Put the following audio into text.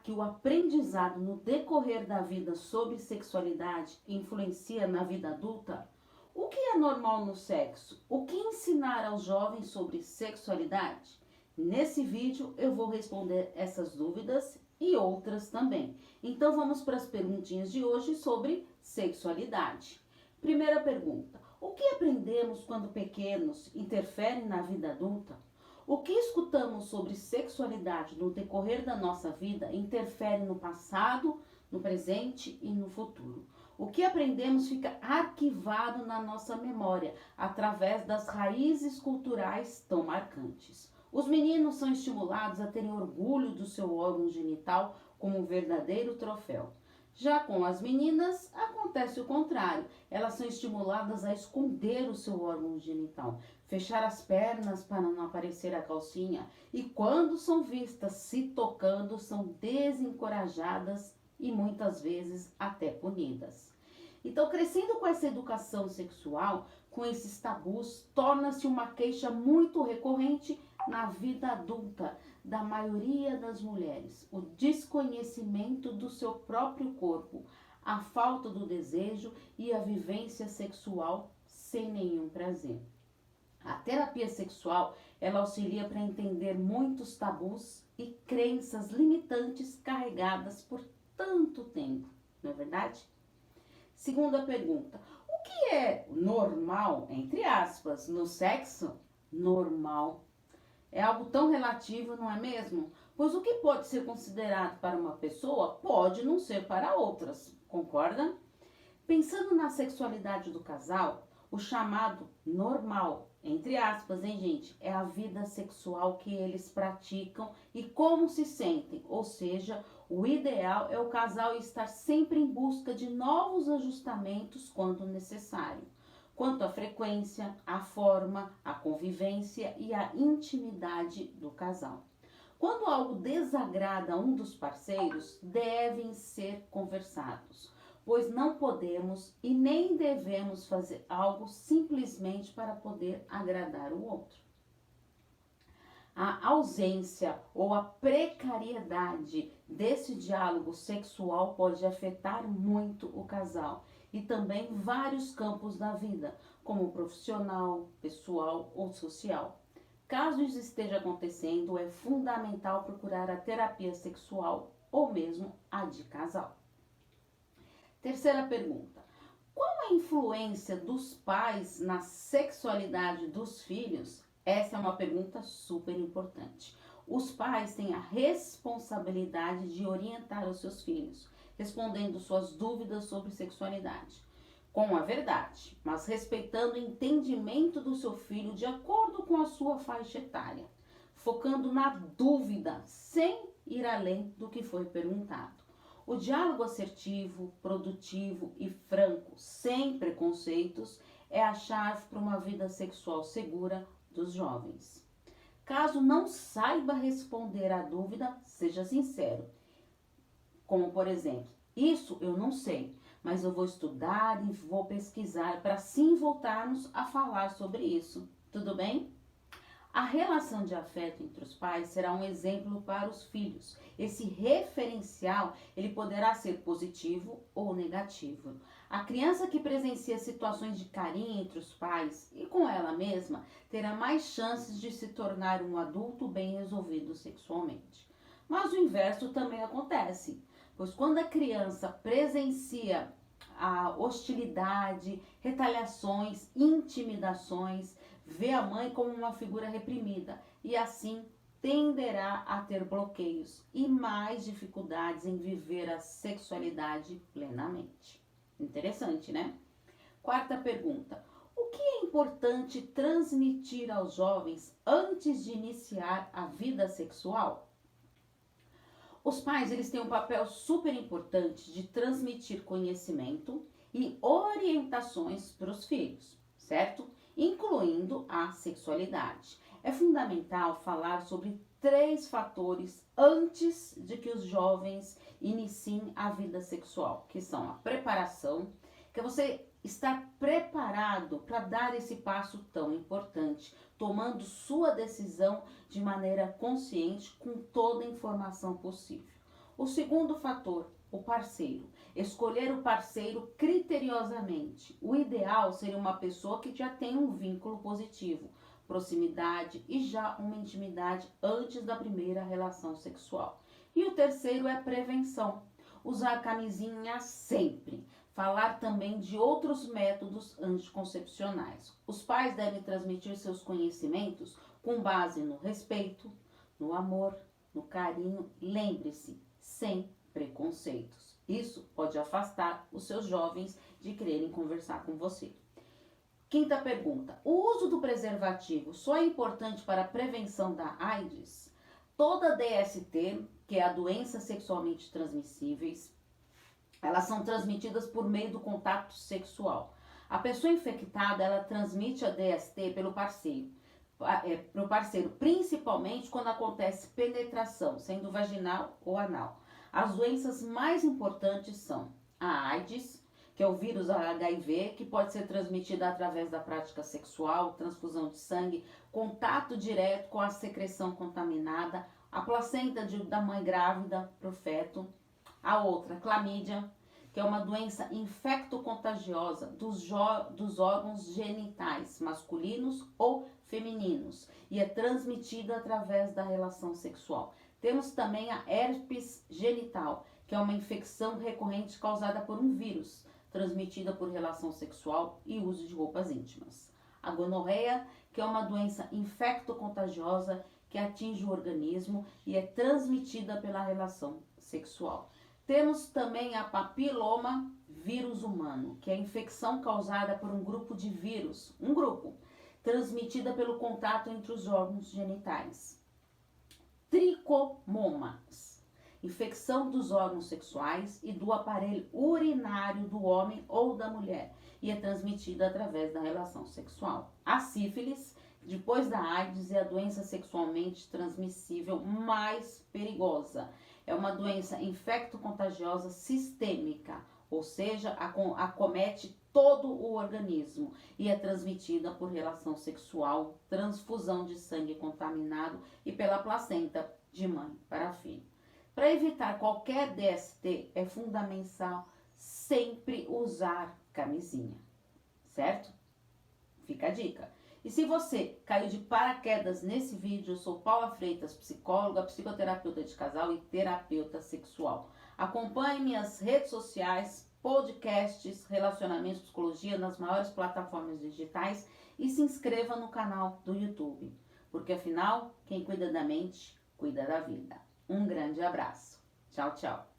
que o aprendizado no decorrer da vida sobre sexualidade influencia na vida adulta? O que é normal no sexo? O que ensinar aos jovens sobre sexualidade? Nesse vídeo eu vou responder essas dúvidas e outras também. Então vamos para as perguntinhas de hoje sobre sexualidade. Primeira pergunta: o que aprendemos quando pequenos interfere na vida adulta? O que escutamos sobre sexualidade no decorrer da nossa vida interfere no passado, no presente e no futuro. O que aprendemos fica arquivado na nossa memória através das raízes culturais tão marcantes. Os meninos são estimulados a terem orgulho do seu órgão genital como um verdadeiro troféu. Já com as meninas, acontece o contrário. Elas são estimuladas a esconder o seu órgão genital, fechar as pernas para não aparecer a calcinha e, quando são vistas se tocando, são desencorajadas e muitas vezes até punidas. Então, crescendo com essa educação sexual, com esses tabus, torna-se uma queixa muito recorrente na vida adulta da maioria das mulheres: o desconhecimento do seu próprio corpo, a falta do desejo e a vivência sexual sem nenhum prazer. A terapia sexual, ela auxilia para entender muitos tabus e crenças limitantes carregadas por tanto tempo, não é verdade? Segunda pergunta: o que é normal, entre aspas, no sexo? Normal é algo tão relativo, não é mesmo? Pois o que pode ser considerado para uma pessoa pode não ser para outras, concorda? Pensando na sexualidade do casal, o chamado normal, entre aspas, hein, gente, é a vida sexual que eles praticam e como se sentem, ou seja, o ideal é o casal estar sempre em busca de novos ajustamentos quando necessário, quanto à frequência, à forma, à convivência e à intimidade do casal. Quando algo desagrada um dos parceiros, devem ser conversados, pois não podemos e nem devemos fazer algo simplesmente para poder agradar o outro. A ausência ou a precariedade desse diálogo sexual pode afetar muito o casal e também vários campos da vida, como profissional, pessoal ou social. Caso isso esteja acontecendo, é fundamental procurar a terapia sexual ou mesmo a de casal. Terceira pergunta: qual a influência dos pais na sexualidade dos filhos? Essa é uma pergunta super importante. Os pais têm a responsabilidade de orientar os seus filhos, respondendo suas dúvidas sobre sexualidade, com a verdade, mas respeitando o entendimento do seu filho de acordo com a sua faixa etária, focando na dúvida, sem ir além do que foi perguntado. O diálogo assertivo, produtivo e franco, sem preconceitos, é a chave para uma vida sexual segura dos jovens. Caso não saiba responder à dúvida, seja sincero. Como, por exemplo, isso eu não sei, mas eu vou estudar e vou pesquisar para sim voltarmos a falar sobre isso. Tudo bem? A relação de afeto entre os pais será um exemplo para os filhos. Esse referencial, ele poderá ser positivo ou negativo. A criança que presencia situações de carinho entre os pais e com ela mesma terá mais chances de se tornar um adulto bem resolvido sexualmente. Mas o inverso também acontece, pois quando a criança presencia a hostilidade, retaliações, intimidações, vê a mãe como uma figura reprimida e assim tenderá a ter bloqueios e mais dificuldades em viver a sexualidade plenamente. Interessante, né? Quarta pergunta: o que é importante transmitir aos jovens antes de iniciar a vida sexual? Os pais, eles têm um papel super importante de transmitir conhecimento e orientações para os filhos, certo? Incluindo a sexualidade. É fundamental falar sobre 3 fatores antes de que os jovens iniciem a vida sexual, que são a preparação, que é você estar preparado para dar esse passo tão importante, tomando sua decisão de maneira consciente, com toda a informação possível. O segundo fator, o parceiro. Escolher o parceiro criteriosamente. O ideal seria uma pessoa que já tem um vínculo positivo, proximidade e já uma intimidade antes da primeira relação sexual. E o terceiro é prevenção. Usar camisinha sempre. Falar também de outros métodos anticoncepcionais. Os pais devem transmitir seus conhecimentos com base no respeito, no amor, no carinho. Lembre-se, sem preconceitos. Isso pode afastar os seus jovens de quererem conversar com você. Quinta pergunta: o uso do preservativo só é importante para a prevenção da AIDS? Toda DST, que é a doença sexualmente transmissíveis, elas são transmitidas por meio do contato sexual. A pessoa infectada, ela transmite a DST pelo parceiro, principalmente quando acontece penetração, sendo vaginal ou anal. As doenças mais importantes são a AIDS, que é o vírus HIV, que pode ser transmitida através da prática sexual, transfusão de sangue, contato direto com a secreção contaminada, a placenta da mãe grávida para o feto. A outra, clamídia, que é uma doença infecto-contagiosa dos órgãos genitais, masculinos ou femininos, e é transmitida através da relação sexual. Temos também a herpes genital, que é uma infecção recorrente causada por um vírus, transmitida por relação sexual e uso de roupas íntimas. A gonorreia, que é uma doença infecto-contagiosa que atinge o organismo e é transmitida pela relação sexual. Temos também a papiloma vírus humano, que é a infecção causada por um grupo de vírus, transmitida pelo contato entre os órgãos genitais. Tricomonas, infecção dos órgãos sexuais e do aparelho urinário do homem ou da mulher, e é transmitida através da relação sexual. A sífilis, depois da AIDS, é a doença sexualmente transmissível mais perigosa. É uma doença infecto-contagiosa sistêmica, ou seja, acomete todo o organismo e é transmitida por relação sexual, transfusão de sangue contaminado e pela placenta de mãe para filho. Para evitar qualquer DST, é fundamental sempre usar camisinha, certo? Fica a dica. E se você caiu de paraquedas nesse vídeo, eu sou Paula Freitas, psicóloga, psicoterapeuta de casal e terapeuta sexual. Acompanhe minhas redes sociais, podcasts, relacionamentos, psicologia nas maiores plataformas digitais e se inscreva no canal do YouTube, porque afinal, quem cuida da mente, cuida da vida. Um grande abraço. Tchau, tchau.